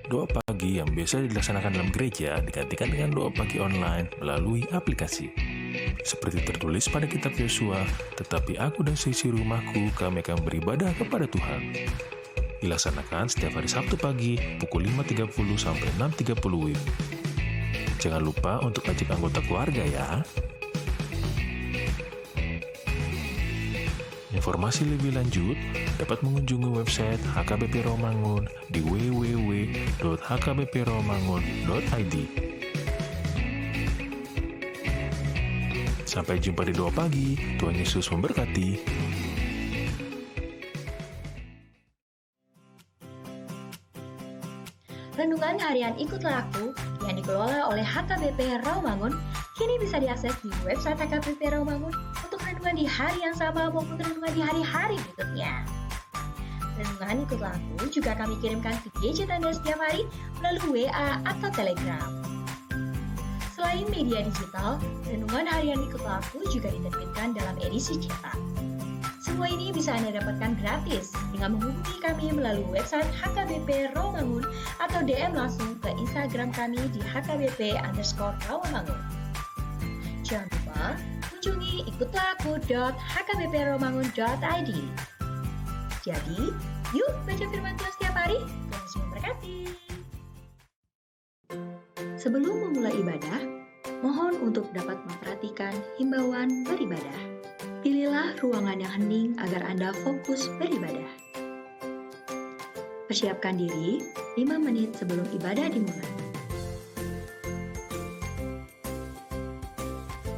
Doa pagi yang biasa dilaksanakan dalam gereja digantikan dengan doa pagi online melalui aplikasi. Seperti tertulis pada kitab Yosua, tetapi aku dan seisi rumahku kami akan beribadah kepada Tuhan. Dilaksanakan setiap hari Sabtu pagi pukul 5.30 sampai 6.30 WIB. Jangan lupa untuk ajak anggota keluarga ya. Informasi lebih lanjut dapat mengunjungi website HKBP Rawamangun di www.hkbprawamangun.id. Sampai jumpa di doa pagi. Tuhan Yesus memberkati. Renungan harian Ikutlah Aku yang dikelola oleh HKBP Rawamangun kini bisa diakses di website HKBP Rawamangun untuk renungan di hari yang sama maupun renungan di hari-hari berikutnya. Renungan Ikutlah Aku juga kami kirimkan ke gadget Anda setiap hari melalui WA atau Telegram. Selain media digital, renungan harian Ikutlah Aku juga diterbitkan dalam edisi cetak. Semua ini bisa Anda dapatkan gratis dengan menghubungi kami melalui website HKBP Rawamangun atau DM langsung ke Instagram kami di hkbp_rawamangun. Jangan lupa kunjungi ikutlahku.hkbprawamangun.id. Jadi, yuk baca firman Tuhan setiap hari. Tuhan Yesus memberkati. Sebelum memulai ibadah, mohon untuk dapat memperhatikan himbauan beribadah. Pilihlah ruangan yang hening agar Anda fokus beribadah. Persiapkan diri 5 menit sebelum ibadah dimulai.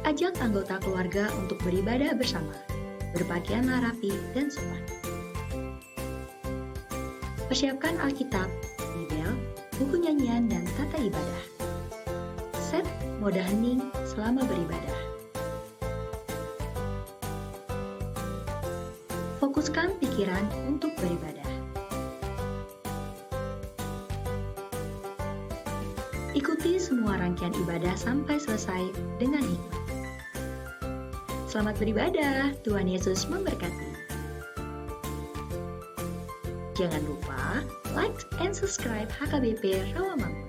Ajak anggota keluarga untuk beribadah bersama. Berpakaianlah rapi dan sopan. Persiapkan Alkitab, Bibel, buku nyanyian, dan tata ibadah. Set mode hening selama beribadah. Fokuskan pikiran untuk beribadah. Ikuti semua rangkaian ibadah sampai selesai dengan hikmat. Selamat beribadah, Tuhan Yesus memberkati. Jangan lupa like and subscribe HKBP Rawamangun.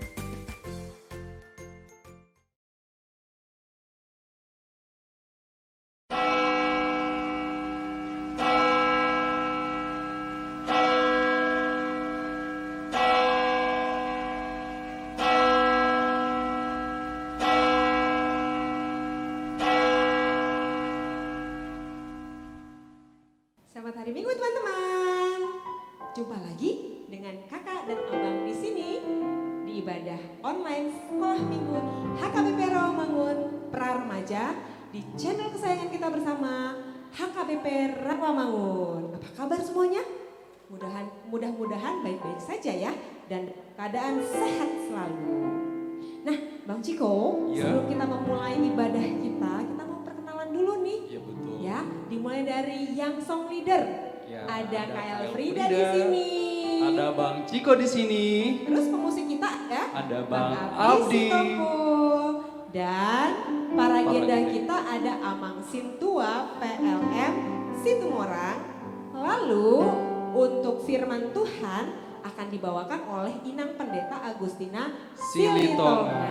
Selamat hari Minggu teman-teman. Jumpa lagi dengan kakak dan abang di sini di ibadah online sekolah minggu HKBP Rawamangun Pra Remaja di channel kesayangan kita bersama HKBP Rawamangun. Apa kabar semuanya? Mudah-mudahan baik-baik saja ya dan keadaan sehat selalu. Nah, Bang Ciko, sebelum kita memulai ibadah kita mau perkenalan dulu nih. Ya betul. Ya, dimulai dari yang song leader. Ya, ada Kael Frida Frida di sini. Ada Bang Ciko di sini. Terus pemusik kita ya. Ada Bang Abdi. Sitompul. Dan para agenda kita ada Amang Sintua PLM Situmorang. Lalu untuk firman Tuhan akan dibawakan oleh Inang Pendeta Agustina Silitonga.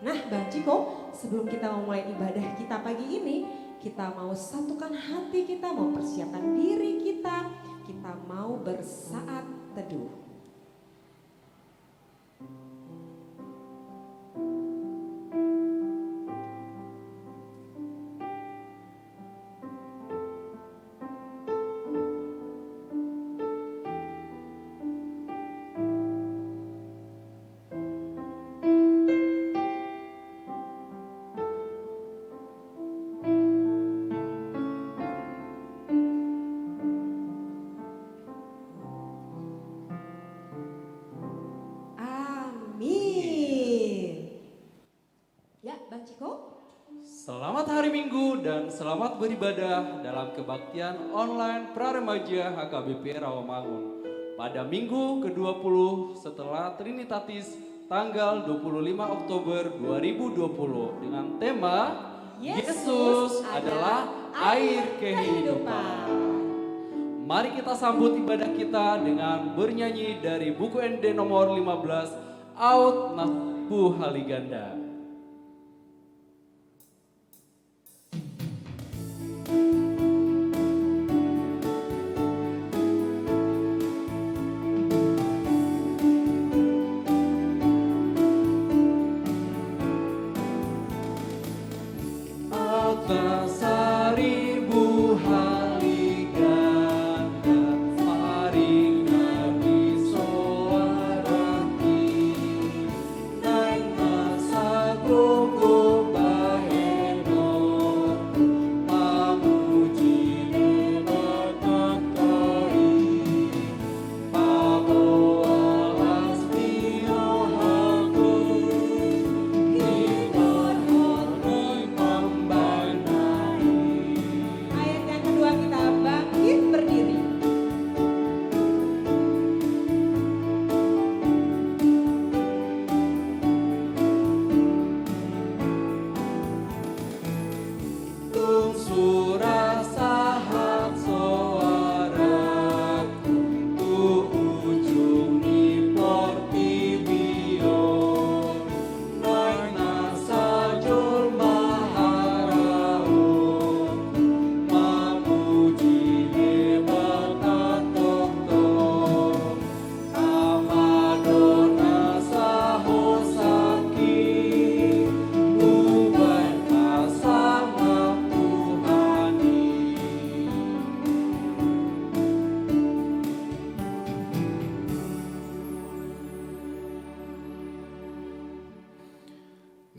Nah, Bang Ciko, sebelum kita memulai ibadah kita pagi ini, kita mau satukan hati kita, mau persiapkan diri kita mau bersaat teduh. Selamat hari Minggu dan selamat beribadah dalam kebaktian online Pra Remaja HKBP Rawamangun. Pada minggu ke-20 setelah Trinitatis tanggal 25 Oktober 2020 dengan tema Yesus adalah air kehidupan. Mari kita sambut ibadah kita dengan bernyanyi dari buku ND nomor 15, Out Nasbu Haliganda.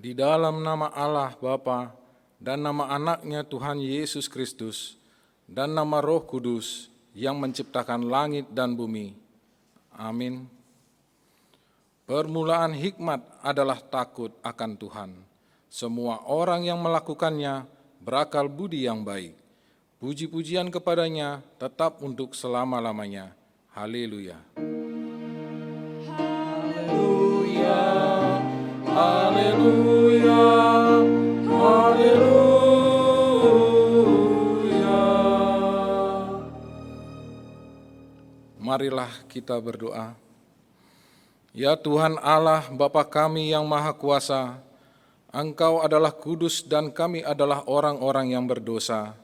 Di dalam nama Allah Bapa dan nama anaknya Tuhan Yesus Kristus dan nama Roh Kudus yang menciptakan langit dan bumi. Amin. Permulaan hikmat adalah takut akan Tuhan. Semua orang yang melakukannya berakal budi yang baik. Puji-pujian kepadanya tetap untuk selama-lamanya. Haleluya. Haleluya. Haleluya, haleluya. Marilah kita berdoa. Ya Tuhan Allah, Bapa kami yang Maha Kuasa, Engkau adalah kudus dan kami adalah orang-orang yang berdosa.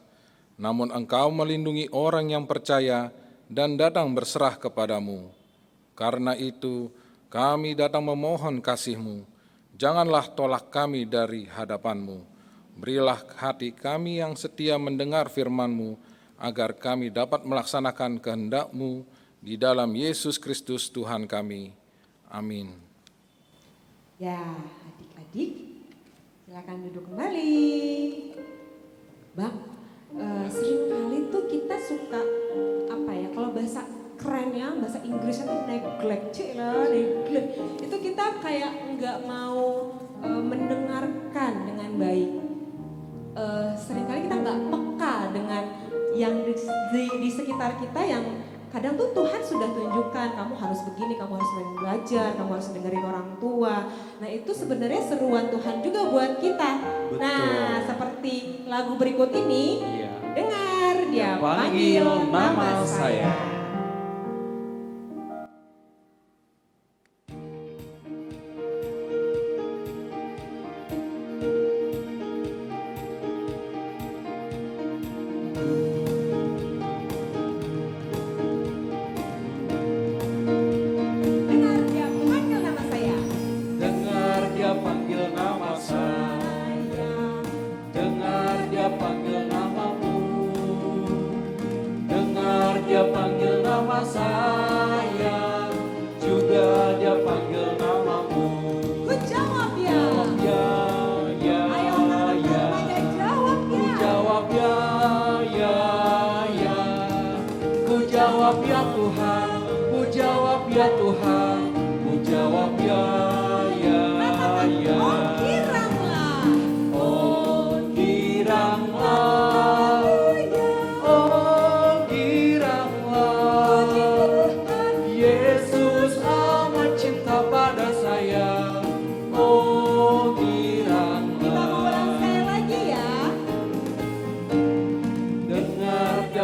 Namun Engkau melindungi orang yang percaya dan datang berserah kepadamu. Karena itu, kami datang memohon kasih-Mu. Janganlah tolak kami dari hadapan-Mu. Berilah hati kami yang setia mendengar firman-Mu, agar kami dapat melaksanakan kehendak-Mu di dalam Yesus Kristus Tuhan kami. Amin. Ya, adik-adik, silakan duduk kembali. Bang, seringkali tuh kita suka, kalau bahasa kerennya, bahasa Inggrisnya tuh neglect, itu kita kayak nggak mau mendengarkan dengan baik. Seringkali kita nggak peka dengan yang di sekitar kita yang kadang tuh Tuhan sudah tunjukkan, kamu harus begini, kamu harus belajar, kamu harus dengerin orang tua. Nah itu sebenarnya seruan Tuhan juga buat kita. Betul. Nah seperti lagu berikut ini, Iya. dengar dia Panggil nama saya.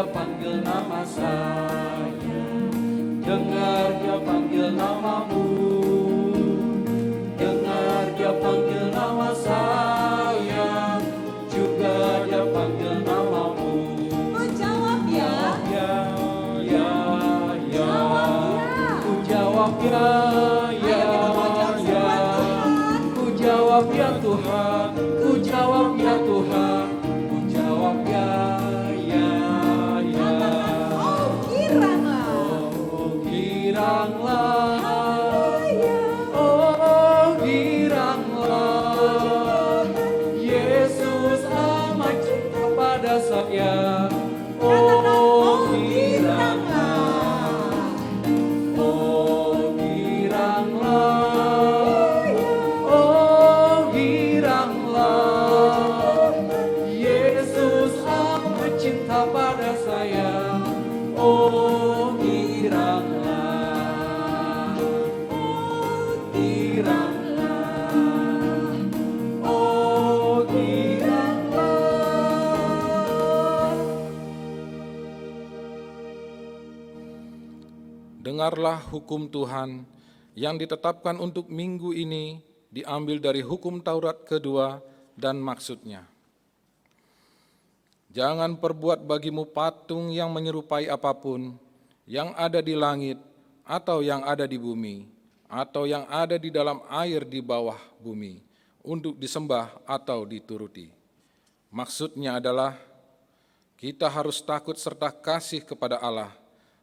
Panggil nama saya. dengar Dia panggil namamu, dengar Dia panggil nama saya, juga Dia panggil namamu. Oh, jawab ya. Ya, ya, ya, ku jawab ya, ya, ya, ku jawab ya Tuhan, ku jawab ya Tuhan, ku jawab ya, ya, ya. Oh, giranglah. Oh, giranglah, oh, giranglah, Yesus amat cinta pada saya. Oh, giranglah, oh, giranglah, oh, giranglah, Yesus amat cinta pada saya. Oh, giranglah, oh, giranglah, oh, giranglah. Dengarlah hukum Tuhan yang ditetapkan untuk minggu ini diambil dari hukum Taurat kedua dan maksudnya. Jangan perbuat bagimu patung yang menyerupai apapun yang ada di langit atau yang ada di bumi atau yang ada di dalam air di bawah bumi untuk disembah atau dituruti. Maksudnya adalah kita harus takut serta kasih kepada Allah.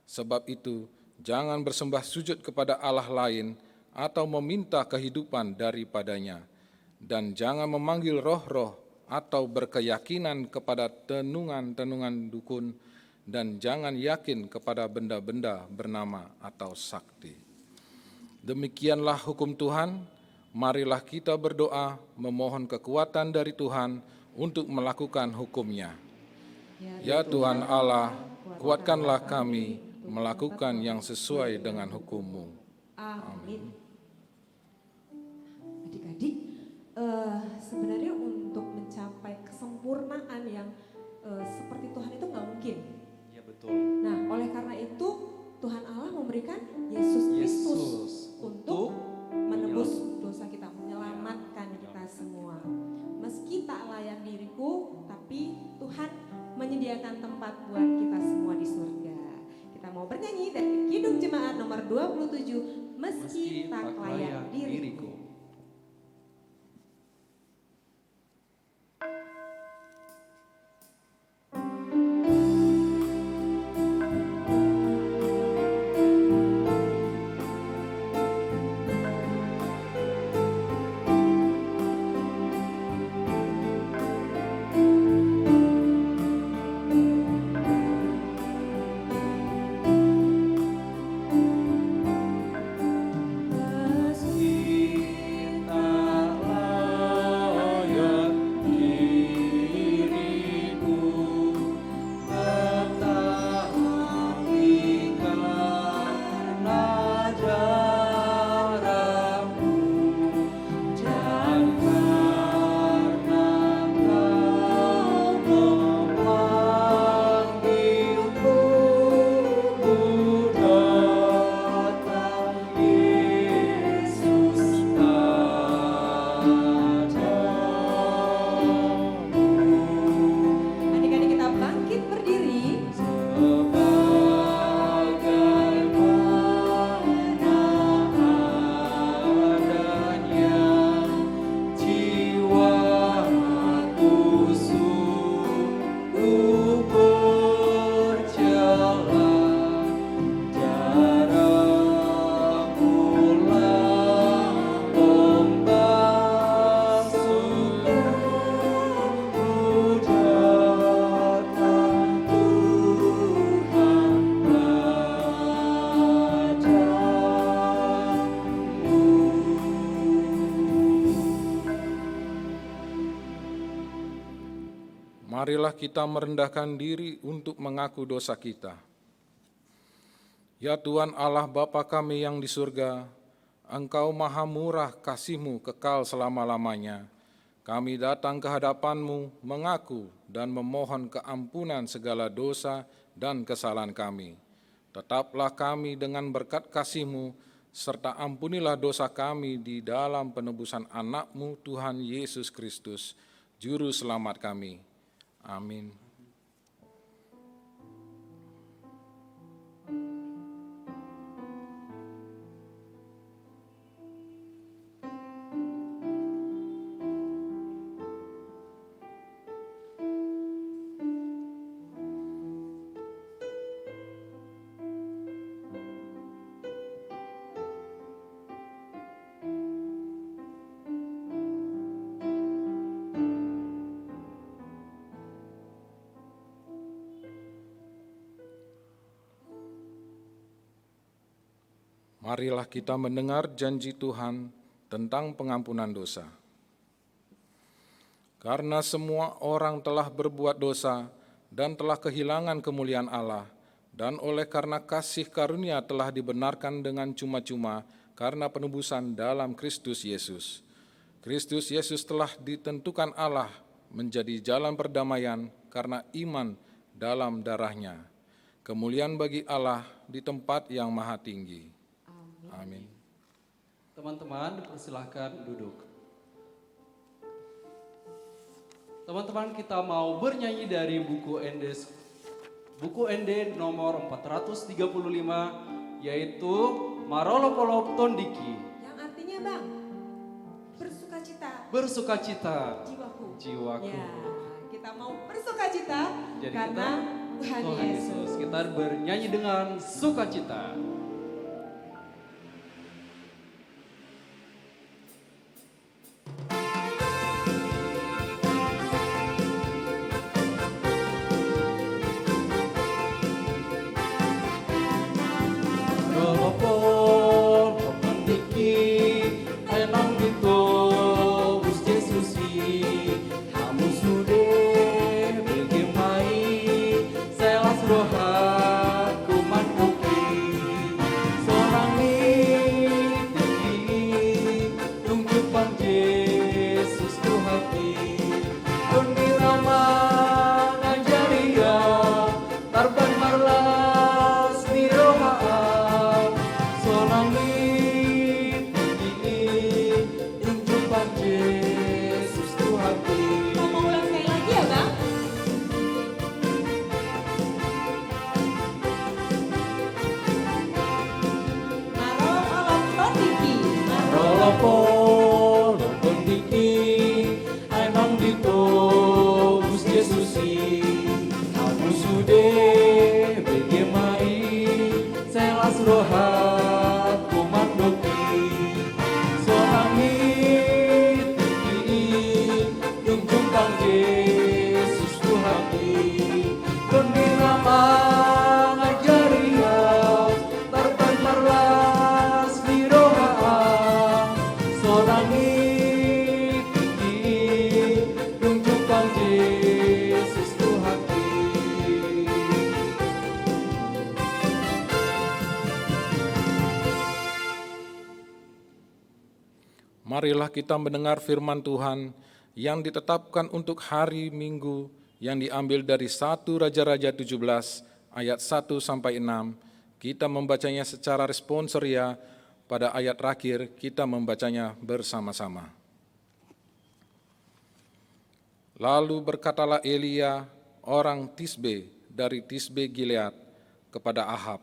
Sebab itu, jangan bersembah sujud kepada Allah lain atau meminta kehidupan daripadanya. Dan jangan memanggil roh-roh atau berkeyakinan kepada tenungan-tenungan dukun, dan jangan yakin kepada benda-benda bernama atau sakti. Demikianlah hukum Tuhan. Marilah kita berdoa memohon kekuatan dari Tuhan untuk melakukan hukum-Nya. Ya Tuhan Allah, kuatkanlah kami melakukan yang sesuai dengan hukum-Mu. Amin. Adik-adik, sebenarnya untuk mencapai kesempurnaan yang seperti Tuhan itu nggak mungkin. Ya betul. Nah, oleh karena itu Tuhan Allah memberikan Yesus Kristus untuk menebus dosa kita, menyelamatkan kita semua. Meski tak layak diriku, tapi Tuhan menyediakan tempat buat kita semua di surga. Kita mau bernyanyi dari Kidung Jemaat nomor 27, Meski tak layak diriku. Marilah kita merendahkan diri untuk mengaku dosa kita. Ya Tuhan Allah Bapa kami yang di surga, Engkau maha murah kasih-Mu kekal selama-lamanya. Kami datang ke hadapan-Mu mengaku dan memohon keampunan segala dosa dan kesalahan kami. Tetaplah kami dengan berkat kasih-Mu, serta ampunilah dosa kami di dalam penebusan anak-Mu Tuhan Yesus Kristus, Juru Selamat kami. Amin. Marilah kita mendengar janji Tuhan tentang pengampunan dosa. Karena semua orang telah berbuat dosa dan telah kehilangan kemuliaan Allah, dan oleh karena kasih karunia telah dibenarkan dengan cuma-cuma karena penebusan dalam Kristus Yesus. Kristus Yesus telah ditentukan Allah menjadi jalan perdamaian karena iman dalam darah-Nya. Kemuliaan bagi Allah di tempat yang maha tinggi. Amin. Teman-teman, dipersilahkan duduk. Teman-teman, kita mau bernyanyi dari buku ND nomor 435, yaitu Marolopolop Tondiki. Yang artinya Bang, bersukacita. Bersukacita. Jiwaku. Ya, kita mau bersukacita Jadi karena Tuhan Yesus. Kita bernyanyi dengan sukacita. Marilah kita mendengar firman Tuhan yang ditetapkan untuk hari Minggu yang diambil dari 1 Raja-Raja 17 ayat 1-6. Kita membacanya secara responsoria, pada ayat terakhir kita membacanya bersama-sama. Lalu berkatalah Elia, orang Tisbe dari Tisbe Gilead, kepada Ahab,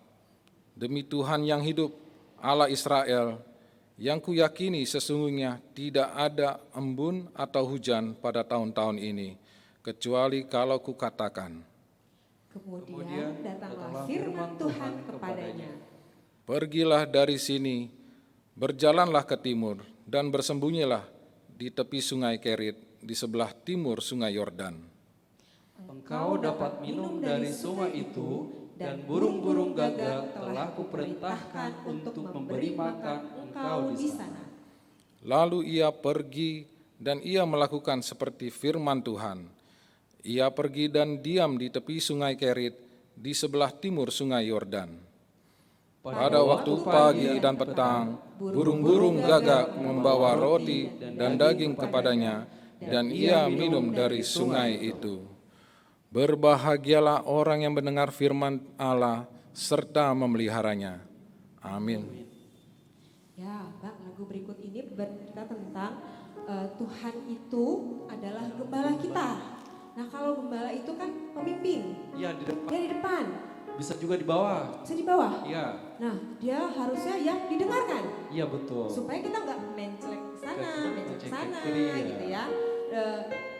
demi Tuhan yang hidup, Allah Israel, yang kuyakini sesungguhnya tidak ada embun atau hujan pada tahun-tahun ini, kecuali kalau kukatakan. Kemudian datanglah firman Tuhan kepadanya. Pergilah dari sini, berjalanlah ke timur, dan bersembunyilah di tepi sungai Kerit, di sebelah timur sungai Yordan. Engkau dapat minum dari sungai itu, dan burung-burung gagak telah kuperintahkan untuk memberi makan engkau di sana. Lalu ia pergi dan ia melakukan seperti firman Tuhan. Ia pergi dan diam di tepi sungai Kerit di sebelah timur sungai Yordan. Pada waktu pagi dan petang, burung-burung gagak membawa roti dan daging kepadanya, dan ia minum dari sungai itu. Berbahagialah orang yang mendengar firman Allah, serta memeliharanya. Amin. Ya, Bang, lagu berikut ini bercerita tentang Tuhan itu adalah gembala kita. Nah, kalau gembala itu kan pemimpin. Iya, di depan. Dia di depan, Bisa juga di bawah. bisa di bawah. Iya, Nah, dia harusnya yang didengarkan. iya betul. Supaya kita nggak mencelek ke sana, mencelek ke sana kiri, ya. gitu ya.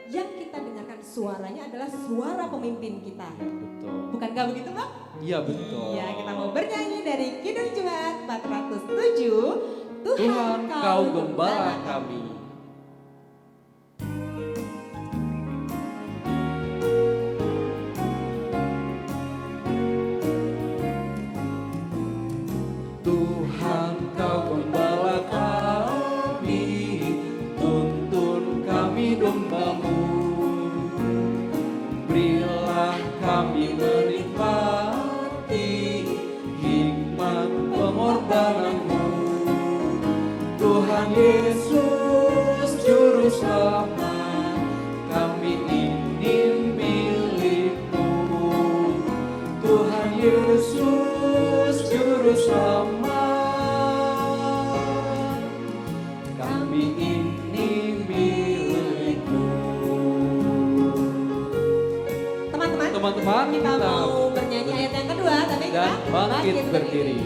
Yang kita dengarkan suaranya adalah suara pemimpin kita. Betul. Bukankah begitu, Bang? Iya betul. Ya, kita mau bernyanyi dari Kidung Jumat 407. Tuhan kau gembala kami. Tuhan kau gembala kami, tuntun kami domba-Mu. Berilah kami menikmati hikmat pengorbanan-Mu. Tuhan Yesus Juru Selamat, kami ini milik-Mu. Tuhan Yesus Juru Selamat, kami ini milik-Mu. Teman-teman, Kita mau bernyanyi ayat yang kedua, tapi kita dan bangkit berdiri.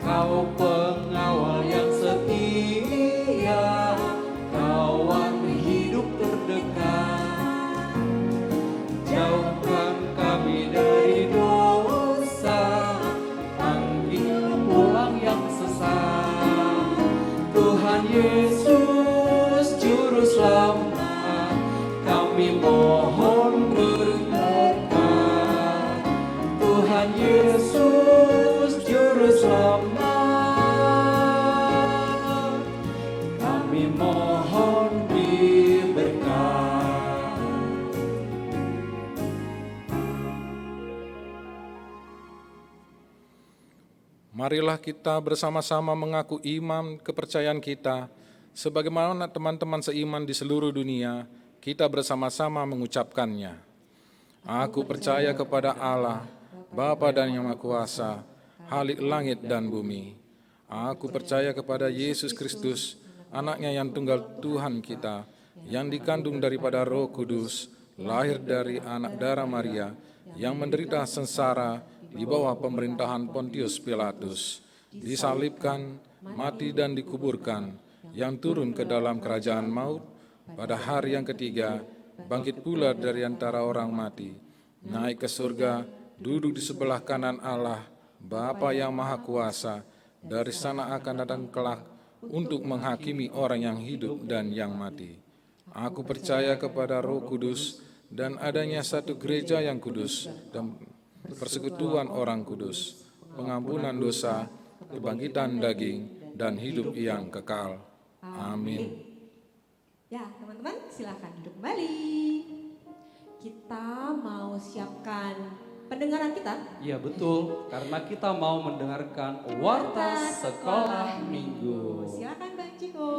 Kau pengawal yang setia, kawan hidup terdekat. Jauhkan kami dari dosa, panggil pulang yang sesat. Tuhan Yesus Juru Selamat, kami mohon berkat. Tuhan Yesus Juru Selamat, kami mohon diberkat. Marilah kita bersama-sama mengaku iman kepercayaan kita, sebagaimana teman-teman seiman di seluruh dunia, kita bersama-sama mengucapkannya. Aku percaya kepada Allah, Bapa dan Yang Maha Kuasa, Khalik langit dan bumi. Aku percaya kepada Yesus Kristus, anaknya yang tunggal Tuhan kita, yang dikandung daripada Roh Kudus, lahir dari anak darah Maria, yang menderita sengsara di bawah pemerintahan Pontius Pilatus, disalibkan, mati dan dikuburkan, yang turun ke dalam kerajaan maut, pada hari yang ketiga, bangkit pula dari antara orang mati, naik ke surga, duduk di sebelah kanan Allah, Bapa yang Maha Kuasa, dari sana akan datang kelak untuk menghakimi orang yang hidup dan yang mati. Aku percaya kepada Roh Kudus dan adanya satu gereja yang kudus dan persekutuan orang kudus, pengampunan dosa, kebangkitan daging, dan hidup yang kekal. Amin. Ya, teman-teman silakan duduk kembali. Kita mau siapkan pendengaran kita. Iya betul, karena kita mau mendengarkan Warta Sekolah Minggu. Silakan Bang Ciko.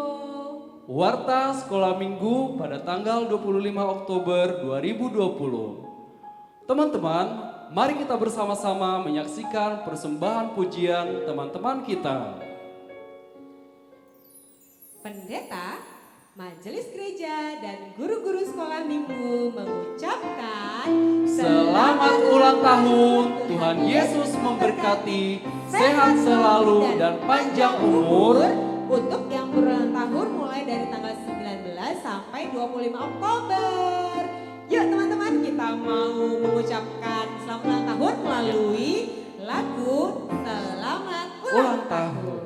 Warta Sekolah Minggu pada tanggal 25 Oktober 2020. Teman-teman, mari kita bersama-sama menyaksikan persembahan pujian teman-teman kita. Pendeta, majelis gereja, dan guru-guru sekolah minggu mengucapkan Selamat ulang tahun, Tuhan Yesus memberkati, sehat selalu dan panjang umur. untuk yang berulang tahun mulai dari tanggal 19 sampai 25 Oktober. Yuk teman-teman, kita mau mengucapkan selamat ulang tahun melalui lagu Selamat Ulang Tahun.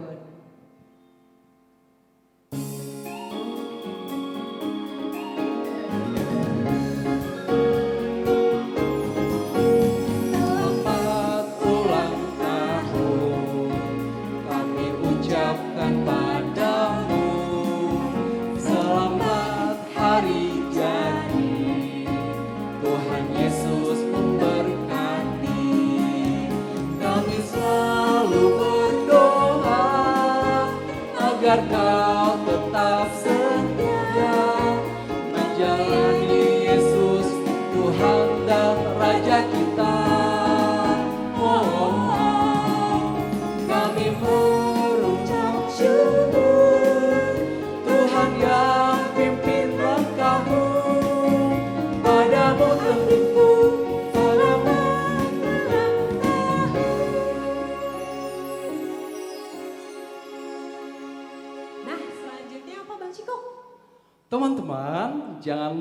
Selamat ulang tahun, kami ucapkan padamu. Selamat hari jadi, Tuhan Yesus memberkati. Kami selalu berdoa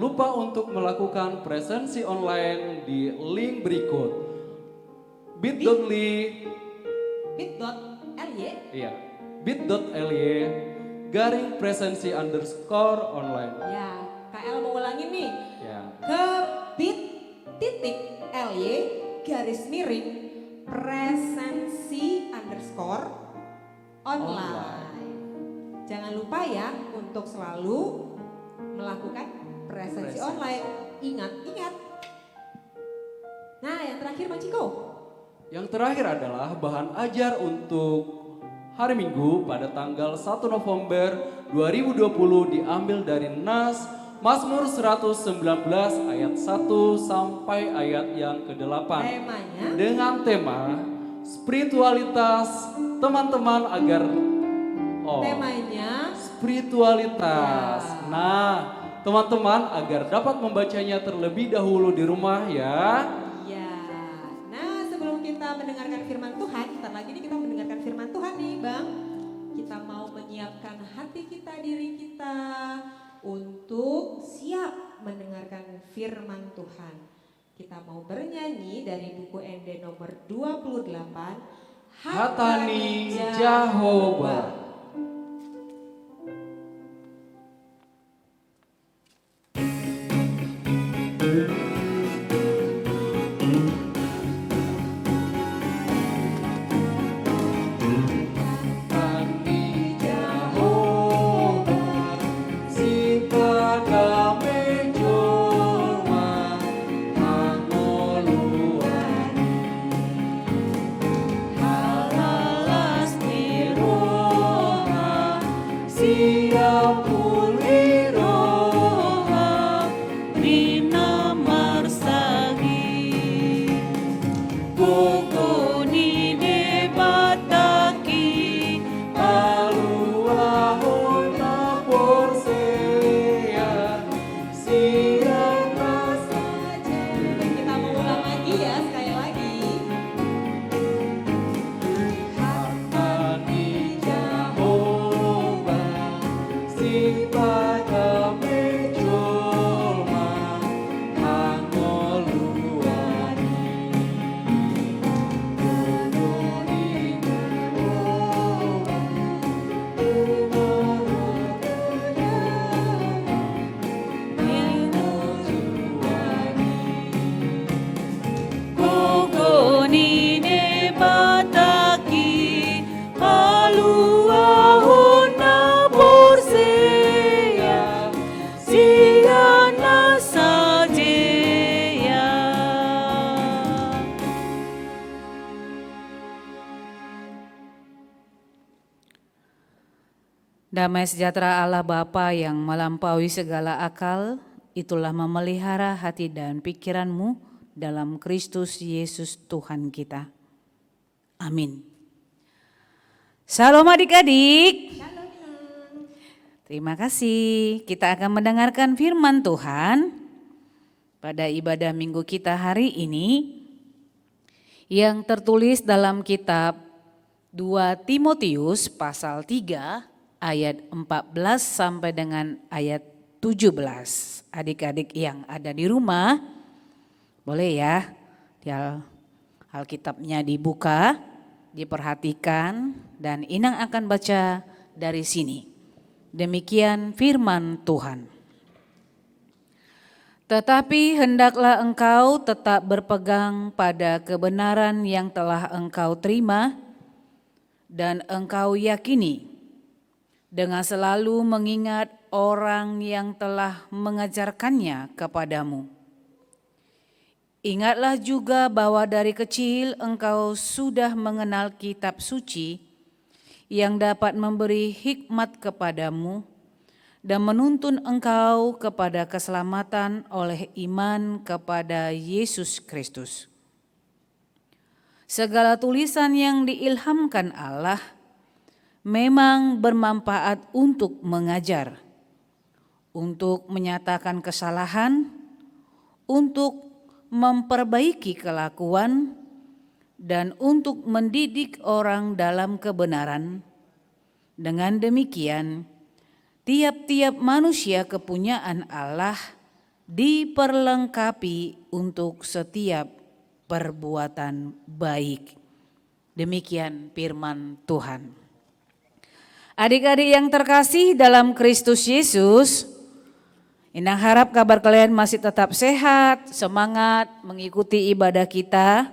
lupa untuk melakukan presensi online di link berikut. bit.ly bit.ly bit.ly/presensi_online. ya, KL mau ulangin nih. Ya. Ke bit.ly/presensi_online. Jangan lupa ya untuk selalu melakukan presensi online. Ingat. Nah, yang terakhir Bang Ciko. Yang terakhir adalah bahan ajar untuk hari Minggu pada tanggal 1 November 2020 diambil dari Nas Mazmur 119 ayat 1 sampai ayat yang ke-8. Temanya Dengan tema spiritualitas teman-teman agar temanya spiritualitas. Ya. Nah, teman-teman agar dapat membacanya terlebih dahulu di rumah ya. ya. Nah, sebelum kita mendengarkan firman Tuhan, ntar lagi nih kita mendengarkan firman Tuhan nih, Bang. Kita mau menyiapkan hati kita, diri kita untuk siap mendengarkan firman Tuhan. Kita mau bernyanyi dari buku ND nomor 28, Hatani Jehovah. Kita mau ulang lagi ya, sekali lagi. Hatani Jehovah sing padame jolma angoluani Damai sejahtera Allah Bapa yang melampaui segala akal, itulah memelihara hati dan pikiranmu dalam Kristus Yesus Tuhan kita. Amin. Shalom adik-adik. Terima kasih. Kita akan mendengarkan firman Tuhan pada ibadah minggu kita hari ini yang tertulis dalam kitab 2 Timotius pasal 3 ayat 14 sampai dengan ayat 17. Adik-adik yang ada di rumah, boleh ya di Alkitabnya dibuka, diperhatikan, dan Inang akan baca dari sini. Demikian firman Tuhan. Tetapi hendaklah engkau tetap berpegang pada kebenaran yang telah engkau terima dan engkau yakini, dengan selalu mengingat orang yang telah mengajarkannya kepadamu. Ingatlah juga bahwa dari kecil engkau sudah mengenal kitab suci yang dapat memberi hikmat kepadamu dan menuntun engkau kepada keselamatan oleh iman kepada Yesus Kristus. Segala tulisan yang diilhamkan Allah memang bermanfaat untuk mengajar, untuk menyatakan kesalahan, untuk memperbaiki kelakuan, dan untuk mendidik orang dalam kebenaran. Dengan demikian, tiap-tiap manusia kepunyaan Allah diperlengkapi untuk setiap perbuatan baik. Demikian firman Tuhan. Adik-adik yang terkasih dalam Kristus Yesus, Inang harap kabar kalian masih tetap sehat, semangat mengikuti ibadah kita.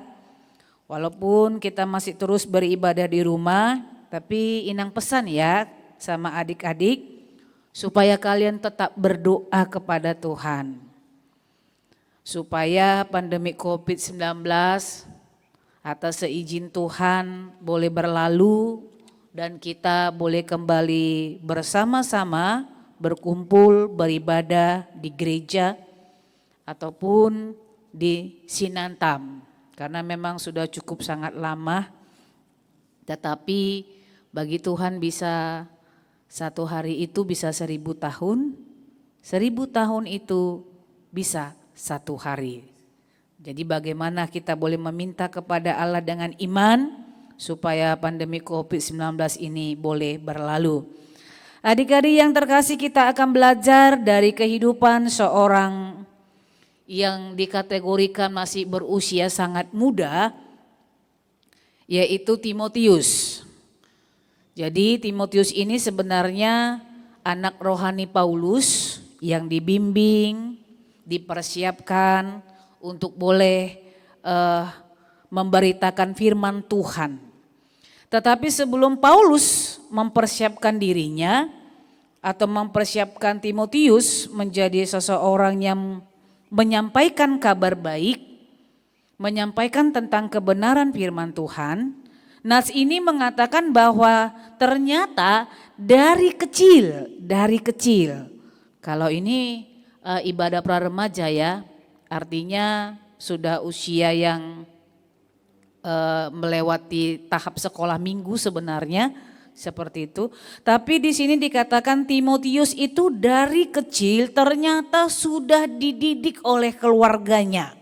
Walaupun kita masih terus beribadah di rumah, tapi Inang pesan ya sama adik-adik supaya kalian tetap berdoa kepada Tuhan. Supaya pandemi COVID-19 atas seizin Tuhan boleh berlalu dan kita boleh kembali bersama-sama berkumpul, beribadah di gereja ataupun di Sinantam. Karena memang sudah cukup sangat lama, tetapi bagi Tuhan bisa satu hari itu bisa 1000 tahun, 1000 tahun itu bisa satu hari. Jadi bagaimana kita boleh meminta kepada Allah dengan iman supaya pandemi COVID-19 ini boleh berlalu. Adik-adik yang terkasih, kita akan belajar dari kehidupan seorang yang dikategorikan masih berusia sangat muda, yaitu Timotius. Jadi Timotius ini sebenarnya anak rohani Paulus yang dibimbing, dipersiapkan untuk boleh memberitakan firman Tuhan. Tetapi sebelum Paulus mempersiapkan dirinya atau mempersiapkan Timotius menjadi seseorang yang menyampaikan kabar baik, menyampaikan tentang kebenaran firman Tuhan, nas ini mengatakan bahwa ternyata dari kecil, kalau ini ibadah praremaja ya, artinya sudah usia yang melewati tahap sekolah minggu sebenarnya seperti itu. Tapi di sini dikatakan Timotius itu dari kecil ternyata sudah dididik oleh keluarganya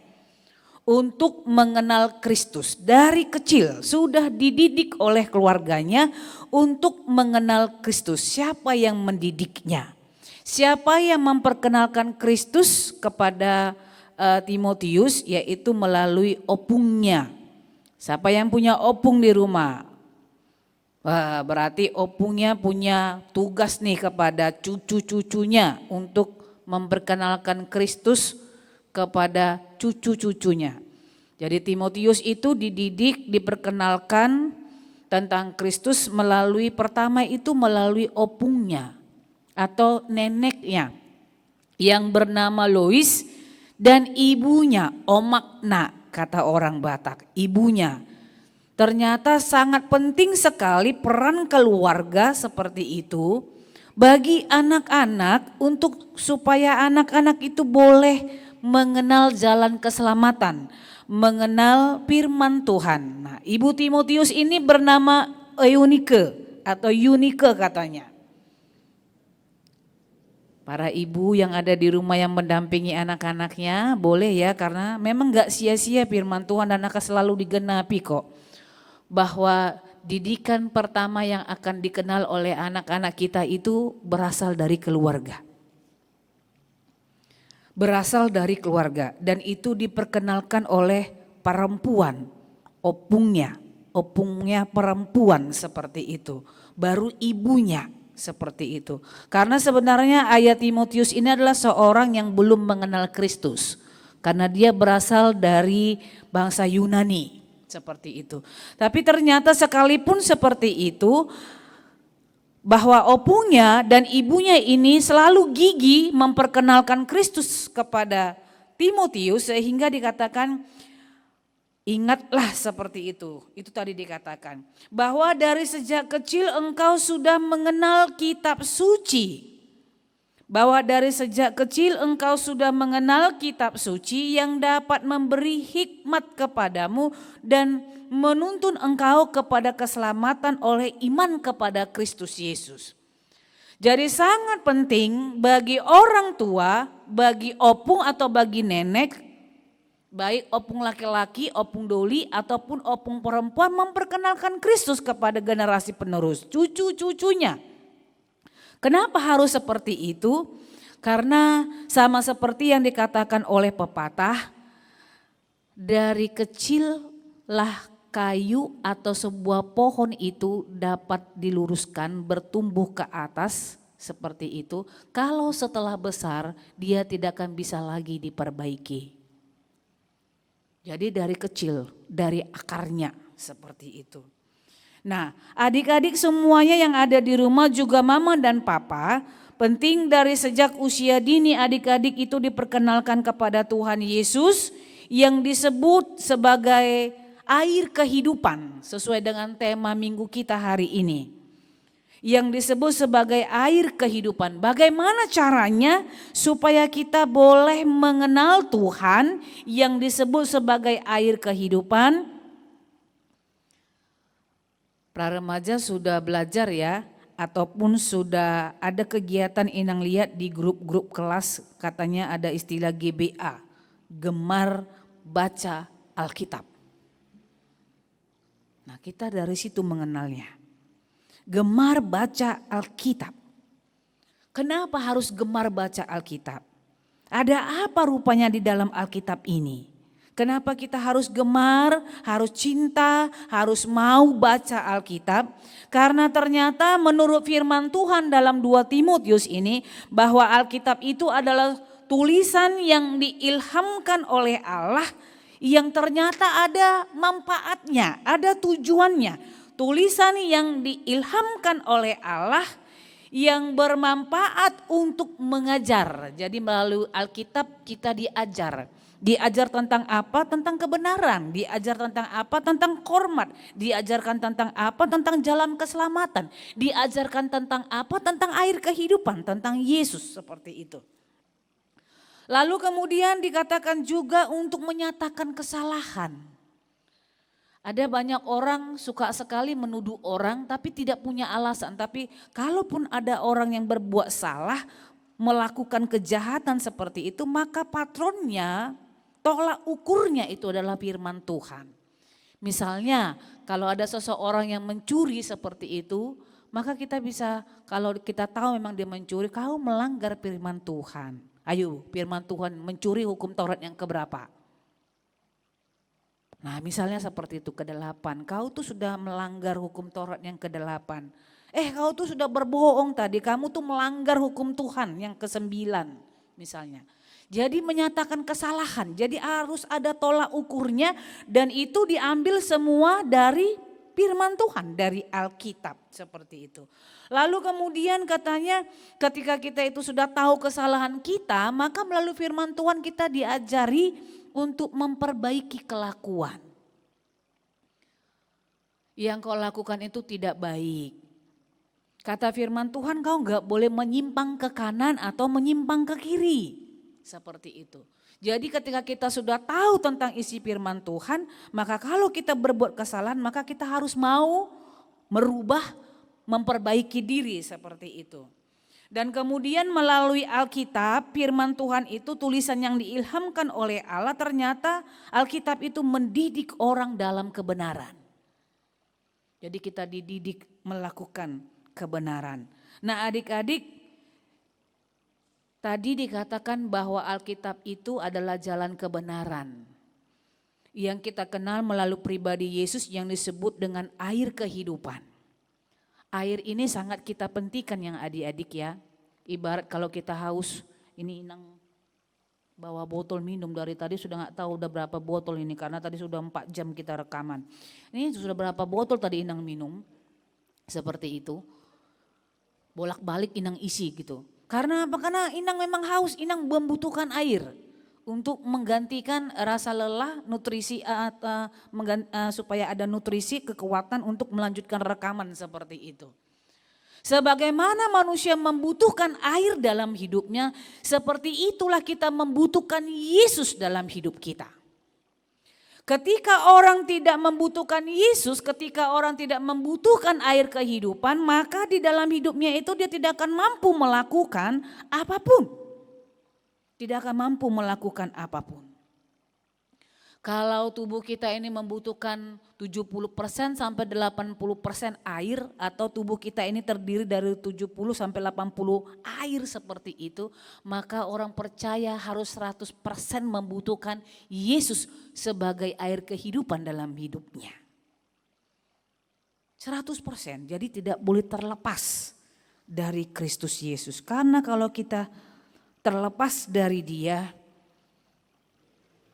untuk mengenal Kristus. Dari kecil sudah dididik oleh keluarganya untuk mengenal Kristus. Siapa yang mendidiknya? Siapa yang memperkenalkan Kristus kepada Timotius? Yaitu melalui opungnya. Siapa yang punya opung di rumah? Wah, berarti opungnya punya tugas nih kepada cucu-cucunya untuk memperkenalkan Kristus kepada cucu-cucunya. Jadi Timotius itu dididik, diperkenalkan tentang Kristus pertama itu melalui opungnya atau neneknya yang bernama Lois dan ibunya Omakna. Kata orang Batak, ibunya. Ternyata sangat penting sekali peran keluarga seperti itu bagi anak-anak untuk supaya anak-anak itu boleh mengenal jalan keselamatan, mengenal firman Tuhan. Nah, ibu Timotius ini bernama Eunike atau Yunike katanya. Para ibu yang ada di rumah yang mendampingi anak-anaknya boleh ya, karena memang gak sia-sia firman Tuhan dan akan selalu digenapi kok. Bahwa didikan pertama yang akan dikenal oleh anak-anak kita itu berasal dari keluarga. Berasal dari keluarga dan itu diperkenalkan oleh perempuan, opungnya perempuan seperti itu. Baru ibunya. Seperti itu. Karena sebenarnya ayah Timotius ini adalah seorang yang belum mengenal Kristus. Karena dia berasal dari bangsa Yunani. Seperti itu. Tapi ternyata sekalipun seperti itu, bahwa opungnya dan ibunya ini selalu gigih memperkenalkan Kristus kepada Timotius sehingga dikatakan ingatlah seperti itu. Itu tadi dikatakan. Bahwa dari sejak kecil engkau sudah mengenal kitab suci. Bahwa dari sejak kecil engkau sudah mengenal kitab suci yang dapat memberi hikmat kepadamu dan menuntun engkau kepada keselamatan oleh iman kepada Kristus Yesus. Jadi sangat penting bagi orang tua, bagi opung atau bagi nenek, baik opung laki-laki, opung doli ataupun opung perempuan memperkenalkan Kristus kepada generasi penerus, cucu-cucunya. Kenapa harus seperti itu? Karena sama seperti yang dikatakan oleh pepatah, dari kecillah kayu atau sebuah pohon itu dapat diluruskan bertumbuh ke atas seperti itu. Kalau setelah besar dia tidak akan bisa lagi diperbaiki. Jadi dari kecil, dari akarnya seperti itu. Nah, adik-adik semuanya yang ada di rumah juga mama dan papa, penting dari sejak usia dini adik-adik itu diperkenalkan kepada Tuhan Yesus yang disebut sebagai air kehidupan sesuai dengan tema minggu kita hari ini. Yang disebut sebagai air kehidupan. Bagaimana caranya supaya kita boleh mengenal Tuhan yang disebut sebagai air kehidupan? Para remaja sudah belajar ya, ataupun sudah ada kegiatan Inang lihat di grup-grup kelas, katanya ada istilah GBA, gemar baca Alkitab. Nah, kita dari situ mengenalnya. Gemar baca Alkitab. Kenapa harus gemar baca Alkitab? Ada apa rupanya di dalam Alkitab ini? Kenapa kita harus gemar, harus cinta, harus mau baca Alkitab? Karena ternyata menurut firman Tuhan dalam 2 Timotius ini, bahwa Alkitab itu adalah tulisan yang diilhamkan oleh Allah, yang ternyata ada manfaatnya, ada tujuannya. Tulisan yang diilhamkan oleh Allah yang bermanfaat untuk mengajar. Jadi melalui Alkitab kita diajar. Diajar tentang apa? Tentang kebenaran. Diajar tentang apa? Tentang hormat. Diajarkan tentang apa? Tentang jalan keselamatan. Diajarkan tentang apa? Tentang air kehidupan, tentang Yesus, seperti itu. Lalu kemudian dikatakan juga untuk menyatakan kesalahan. Ada banyak orang suka sekali menuduh orang tapi tidak punya alasan. Tapi kalaupun ada orang yang berbuat salah, melakukan kejahatan seperti itu, maka patronnya, tolak ukurnya itu adalah firman Tuhan. Misalnya kalau ada seseorang yang mencuri seperti itu, maka kita bisa, kalau kita tahu memang dia mencuri, kau melanggar firman Tuhan. Ayo, firman Tuhan mencuri hukum Taurat yang keberapa? Nah, misalnya seperti itu, ke-8. Kau tuh sudah melanggar hukum Taurat yang ke-8. Kau tuh sudah berbohong tadi, kamu tuh melanggar hukum Tuhan yang ke-9 misalnya. Jadi menyatakan kesalahan, jadi harus ada tolak ukurnya dan itu diambil semua dari firman Tuhan, dari Alkitab seperti itu. Lalu kemudian katanya ketika kita itu sudah tahu kesalahan kita, maka melalui firman Tuhan kita diajari untuk memperbaiki kelakuan. Yang kau lakukan itu tidak baik. Kata firman Tuhan, kau enggak boleh menyimpang ke kanan atau menyimpang ke kiri. Seperti itu. Jadi ketika kita sudah tahu tentang isi firman Tuhan, maka kalau kita berbuat kesalahan, maka kita harus mau merubah, memperbaiki diri seperti itu. Dan kemudian melalui Alkitab, firman Tuhan itu tulisan yang diilhamkan oleh Allah, ternyata Alkitab itu mendidik orang dalam kebenaran. Jadi kita dididik melakukan kebenaran. Nah, adik-adik, tadi dikatakan bahwa Alkitab itu adalah jalan kebenaran yang kita kenal melalui pribadi Yesus yang disebut dengan air kehidupan. Air ini sangat kita pentingkan yang adik-adik ya. Ibarat kalau kita haus, ini Inang bawa botol minum dari tadi sudah nggak tahu udah berapa botol ini karena tadi sudah 4 jam kita rekaman. Ini sudah berapa botol tadi Inang minum, seperti itu. Bolak-balik Inang isi gitu. Karena apa? Karena Inang memang haus, Inang membutuhkan air untuk menggantikan rasa lelah, nutrisi supaya ada nutrisi, kekuatan untuk melanjutkan rekaman seperti itu. Sebagaimana manusia membutuhkan air dalam hidupnya, seperti itulah kita membutuhkan Yesus dalam hidup kita. Ketika orang tidak membutuhkan Yesus, ketika orang tidak membutuhkan air kehidupan, maka di dalam hidupnya itu dia tidak akan mampu melakukan apapun. Tidak akan mampu melakukan apapun. Kalau tubuh kita ini membutuhkan 70% sampai 80% air atau tubuh kita ini terdiri dari 70 sampai 80 air seperti itu, maka orang percaya harus 100% membutuhkan Yesus sebagai air kehidupan dalam hidupnya. 100%, jadi tidak boleh terlepas dari Kristus Yesus. Karena kalau kita terlepas dari Dia,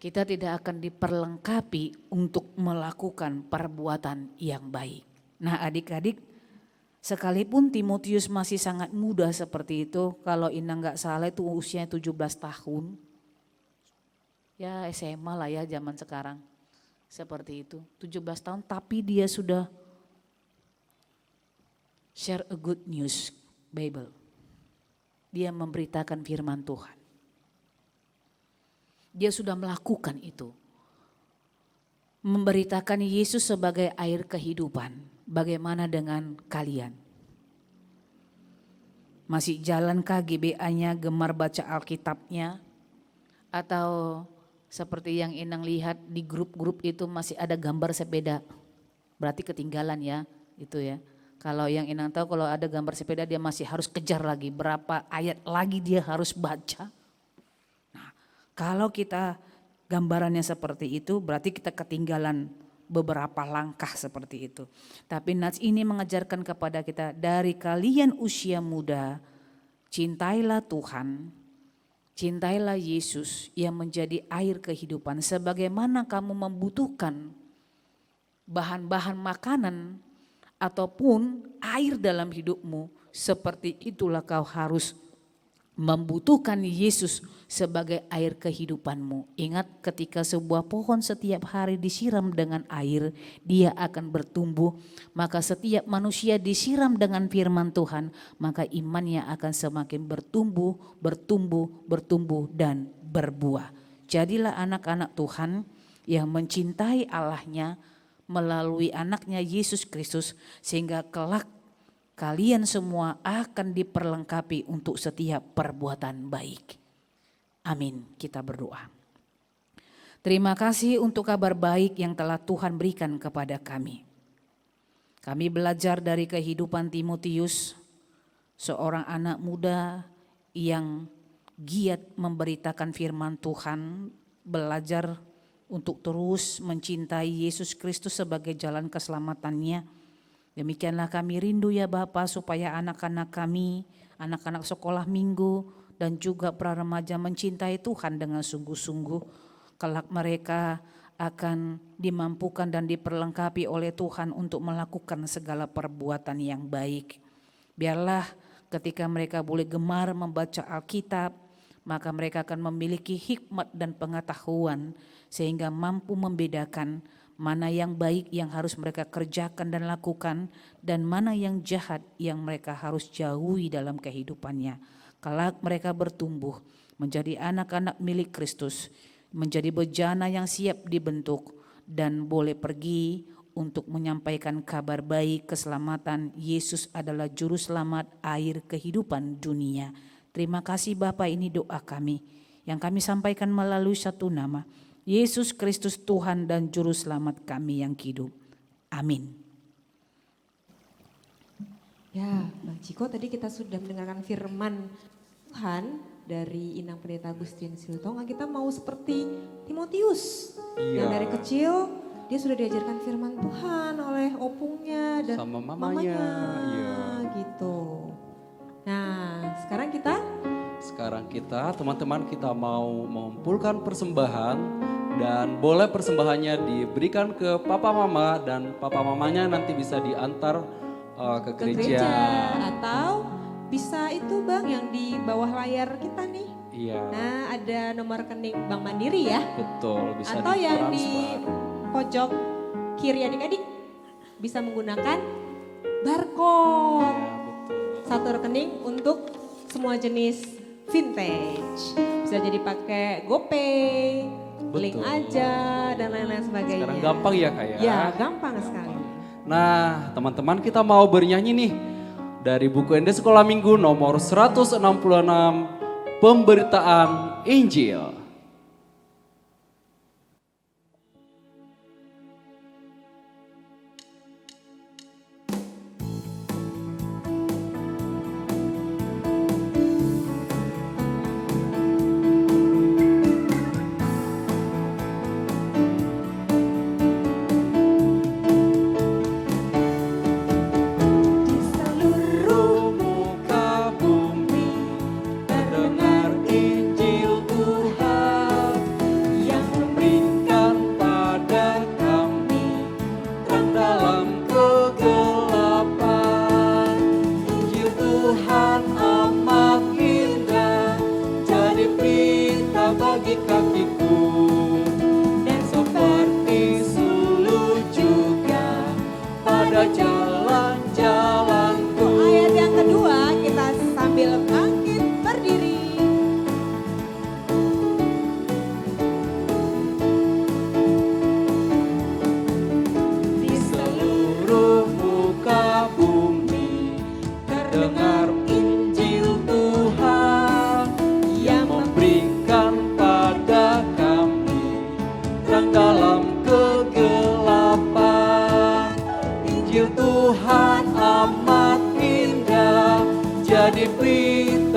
kita tidak akan diperlengkapi untuk melakukan perbuatan yang baik. Nah adik-adik, sekalipun Timotius masih sangat muda seperti itu, kalau Ina nggak salah itu usianya 17 tahun. Ya SMA lah ya zaman sekarang, seperti itu. 17 tahun tapi dia sudah share a good news Bible. Dia memberitakan firman Tuhan. Dia sudah melakukan itu. Memberitakan Yesus sebagai air kehidupan. Bagaimana dengan kalian? Masih jalankah GBA-nya, gemar baca Alkitabnya? Atau seperti yang Inang lihat di grup-grup itu masih ada gambar sepeda. Berarti ketinggalan ya, itu ya. Kalau yang Inang tahu kalau ada gambar sepeda dia masih harus kejar lagi. Berapa ayat lagi dia harus baca. Kalau kita gambarannya seperti itu berarti kita ketinggalan beberapa langkah seperti itu. Tapi Nats ini mengajarkan kepada kita dari kalian usia muda, cintailah Tuhan, cintailah Yesus yang menjadi air kehidupan. Sebagaimana kamu membutuhkan bahan-bahan makanan ataupun air dalam hidupmu, seperti itulah kau harus membutuhkan Yesus sebagai air kehidupanmu. Ingat ketika sebuah pohon setiap hari disiram dengan air, dia akan bertumbuh. Maka setiap manusia disiram dengan firman Tuhan, maka imannya akan semakin bertumbuh, bertumbuh dan berbuah. Jadilah anak-anak Tuhan yang mencintai Allahnya melalui anaknya Yesus Kristus, sehingga kelak kalian semua akan diperlengkapi untuk setiap perbuatan baik. Amin. Kita berdoa. Terima kasih untuk kabar baik yang telah Tuhan berikan kepada kami. Kami belajar dari kehidupan Timotius, seorang anak muda yang giat memberitakan firman Tuhan, belajar untuk terus mencintai Yesus Kristus sebagai jalan keselamatannya. Demikianlah kami rindu ya Bapa, supaya anak-anak kami, anak-anak sekolah minggu dan juga para remaja mencintai Tuhan dengan sungguh-sungguh. Kelak mereka akan dimampukan dan diperlengkapi oleh Tuhan untuk melakukan segala perbuatan yang baik. Biarlah ketika mereka boleh gemar membaca Alkitab, maka mereka akan memiliki hikmat dan pengetahuan sehingga mampu membedakan mana yang baik yang harus mereka kerjakan dan lakukan, dan mana yang jahat yang mereka harus jauhi dalam kehidupannya. Kelak mereka bertumbuh menjadi anak-anak milik Kristus, menjadi bejana yang siap dibentuk dan boleh pergi untuk menyampaikan kabar baik keselamatan. Yesus adalah juru selamat air kehidupan dunia. Terima kasih Bapa, ini doa kami yang kami sampaikan melalui satu nama, Yesus Kristus Tuhan dan Juru Selamat kami yang hidup. Amin. Ya, Bang Ciko, tadi kita sudah mendengarkan firman Tuhan dari Inang Pendeta Agustin Silutonga. Kita mau seperti Timotius yang dari kecil dia sudah diajarkan firman Tuhan oleh opungnya dan sama mamanya. Iya. Gitu. Nah, sekarang kita teman-teman kita mau mengumpulkan persembahan, dan boleh persembahannya diberikan ke papa mama, dan papa mamanya nanti bisa diantar ke gereja. Atau bisa itu Bang yang di bawah layar kita nih. Iya. Nah, ada nomor rekening Bank Mandiri ya. Betul, bisa atau yang di ditransfer. pojok kiri adik-adik bisa menggunakan barcode. Ya, betul. Satu rekening untuk semua jenis vintage. Bisa jadi pakai GoPay, link aja dan lain-lain sebagainya. Sekarang gampang ya Kak ya? Ya, gampang sekali. Nah, teman-teman kita mau bernyanyi nih dari buku Ende Sekolah Minggu nomor 166, Pemberitaan Injil.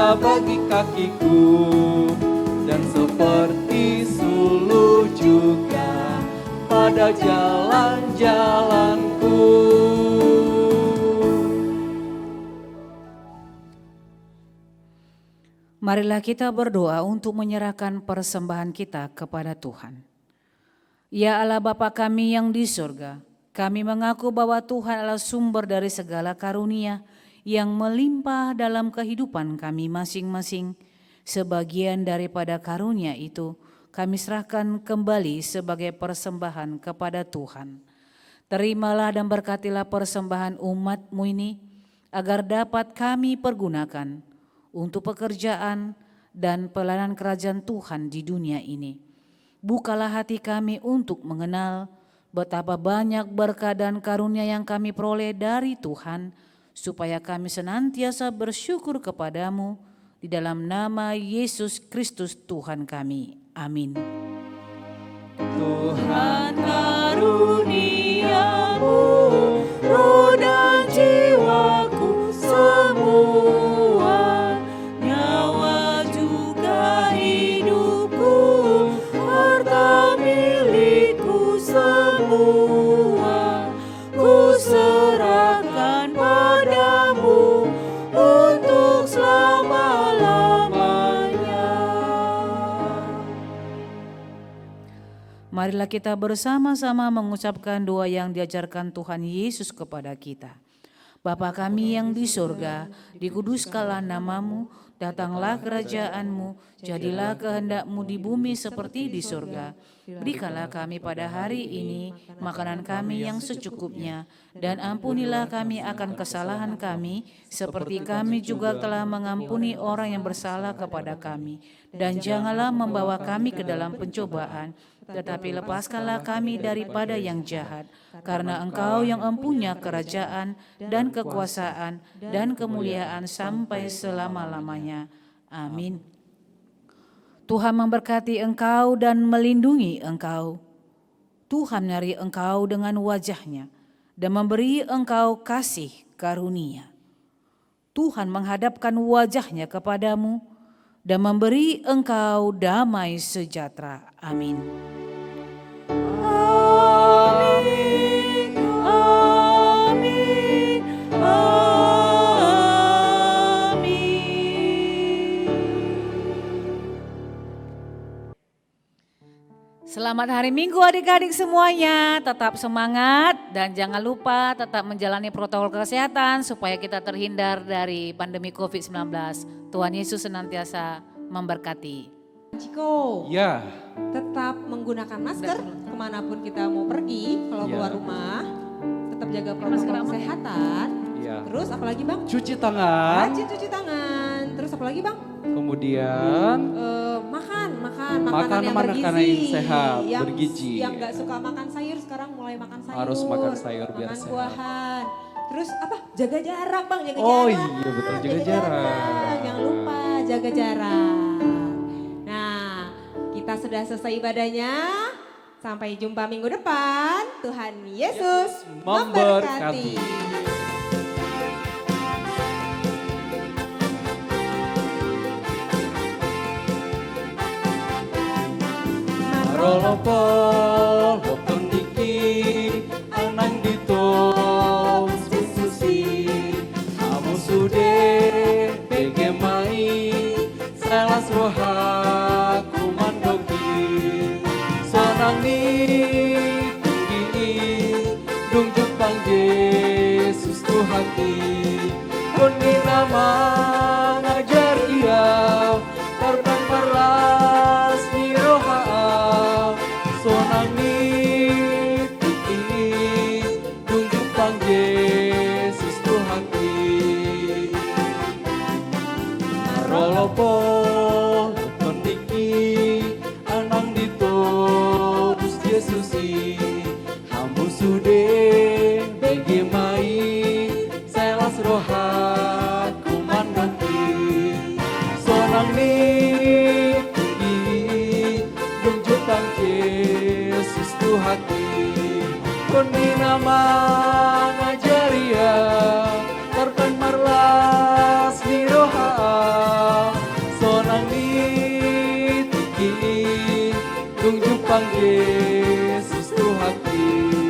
terasa bagi kakiku, dan seperti suluh juga pada jalan-jalanku. Marilah kita berdoa untuk menyerahkan persembahan kita kepada Tuhan. Ya Allah Bapa kami yang di surga, kami mengaku bahwa Tuhan adalah sumber dari segala karunia yang melimpah dalam kehidupan kami masing-masing. Sebagian daripada karunia itu kami serahkan kembali sebagai persembahan kepada Tuhan. Terimalah dan berkatilah persembahan umat-Mu ini, agar dapat kami pergunakan untuk pekerjaan dan pelayanan kerajaan Tuhan di dunia ini. Bukalah hati kami untuk mengenal betapa banyak berkat dan karunia yang kami peroleh dari Tuhan, supaya kami senantiasa bersyukur kepadamu di dalam nama Yesus Kristus Tuhan kami. Amin. Tuhan karuniamu, roh dan jiwaku semua, nyawa juga hidupku, harta milikku semua, ku serahkan padamu untuk selama-lamanya. Marilah kita bersama-sama mengucapkan doa yang diajarkan Tuhan Yesus kepada kita. Bapa kami yang di surga, dikuduskanlah namamu, datanglah kerajaanmu, jadilah kehendak-Mu di bumi seperti di surga. Berikanlah kami pada hari ini makanan kami yang secukupnya, dan ampunilah kami akan kesalahan kami, seperti kami juga telah mengampuni orang yang bersalah kepada kami. Dan janganlah membawa kami ke dalam pencobaan, tetapi lepaskanlah kami daripada yang jahat. Karena Engkau yang empunya kerajaan dan kekuasaan dan kemuliaan sampai selama-lamanya. Amin. Tuhan memberkati engkau dan melindungi engkau. Tuhan menyertai engkau dengan wajah-Nya dan memberi engkau kasih karunia. Tuhan menghadapkan wajah-Nya kepadamu dan memberi engkau damai sejahtera. Amin. Amin. Amin. Selamat hari Minggu adik-adik semuanya, tetap semangat dan jangan lupa tetap menjalani protokol kesehatan supaya kita terhindar dari pandemi COVID-19. Tuhan Yesus senantiasa memberkati. Ciko, Ya, tetap menggunakan masker kemanapun kita mau pergi, kalau Iya. keluar rumah, tetap jaga protokol kesehatan. ya. Terus apalagi Bang? Cuci tangan, Rajin cuci tangan. Terus apalagi Bang? kemudian Makan Makan yang makanan bergizi. yang sehat, yang, bergizi. Yang gak suka makan sayur sekarang mulai makan sayur. Harus makan sayur biar makan sehat. buahan. Terus apa? Jaga jarak Bang, jaga Oh jarak. iya, betul, jaga jarak. Jangan lupa jaga jarak. Nah, kita sudah selesai ibadahnya. Sampai jumpa minggu depan. Tuhan Yesus memberkati. Marolopo, lopon diki, anang dito, sususi, kamu sudah begemai, salas roha kumandoki, sonang ni tinggi, dung jepang Yesus Tuhati, kundi nama ngajar ia, terbang perlas di roha. Sonang ni tinggi, dung jepang Yesus Tuhati. Marolopo, lopon diki, anang dito, dus Yesusi, hamu sude, begemai, selas roha kumandoki. Sonang ni Yesus Tuhati, kundi nama ngajaria, terpen marlas di roha. Yesus Tuhan kita.